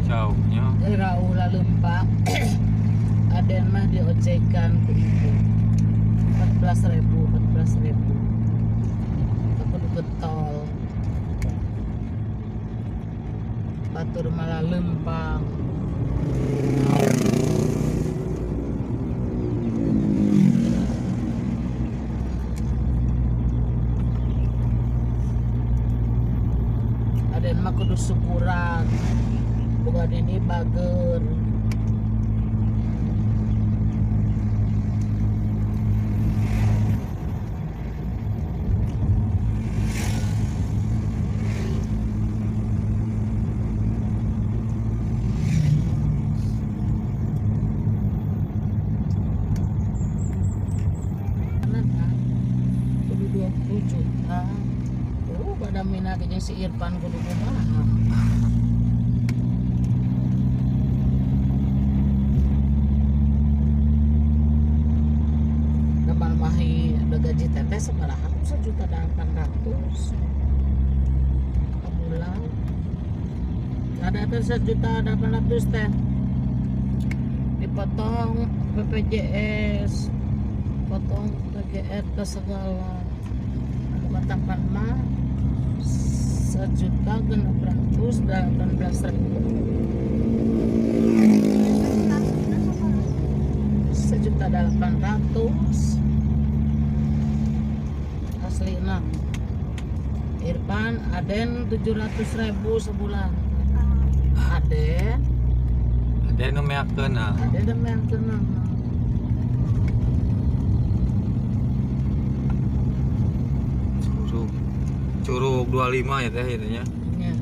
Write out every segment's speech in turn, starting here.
jauhnya. Raula Lembang. Aden mah diocekan ke ibu 14.000 aku ke tol Batur malah Lembang. Aden mah kudu syukuran bukan ini bager. Kudu 20 juta. Pada minat jeung si Irfan kudu kumaha. Dabal mahi ada gaji teteh sabaraha? 1.800.000 ka bulan. Ada teh 1.800.000 teh. Dipotong BPJS, potong PGR ke segala. Batapan mah 1.618.000. 1.800.000 aslina. Irfan Aden 700.000 sebulan. Aden nu meakeun ah. Aden yang tenang. Curug 25 ya teh itunya. Ya.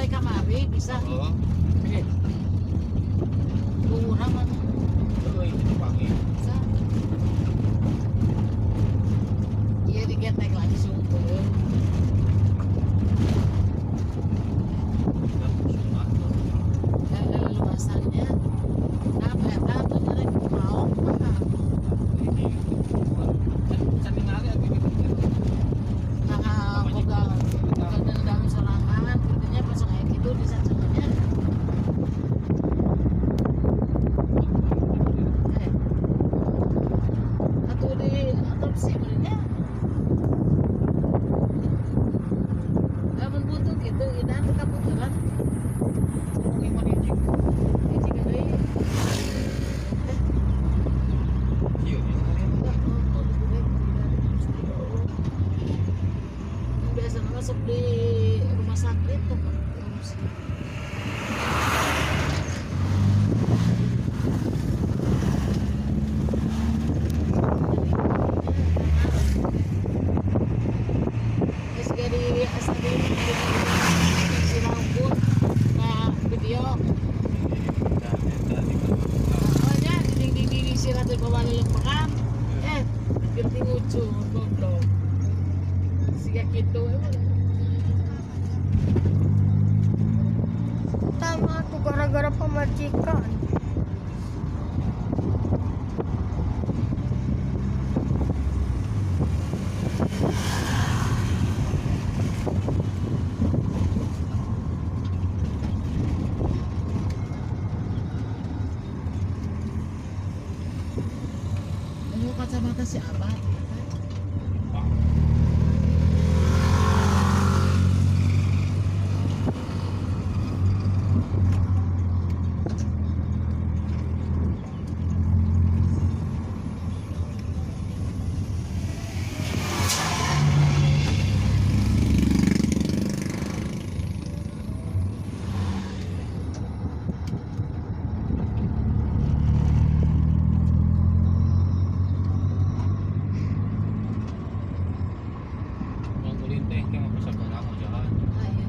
wae kamari bisa. Oh, Eh. Tunggu nama itu pagi. bisa. Iya digetek lagi sumpah. Luasannya apa ya tuh nyari mau nah boga dendam serangan intinya pas kayak gitu di sananya atau di otopsi sebenarnya amun butuh gitu idan kebetulan gimana ini jika deui biasanya masuk di rumah sakit tuh urus. Terus jadi asal di Sinampun nah video awalnya dinding sirat di bawah lempengan ganti lucu goblok siga gitu emang Tama aku gara-gara pemajikan. mau kacamata si abah Mau kulinteh kayak mau pesan barang mau jalan. ayo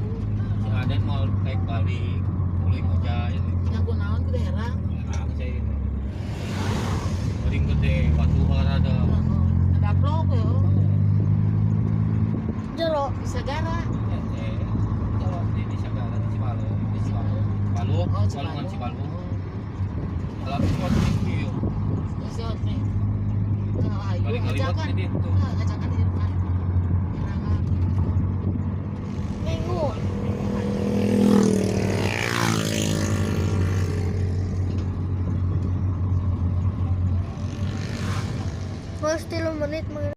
Si Aden mau naik balik, mulai mau jalan. ngaku naon ke daerah Nah, saya ini. Paling gede, batu bara ada. ada blok ya Jero. di Sagara Kalau di Sagara di Cibalong, di Cibalong. Baluk, Balungan Cibalong. Kalau itu waktu itu, Siot nih. Ayo balik kali ajakan. waktu itu. Ajakan di depan. Kenangan. Minggu. Mas 3 menit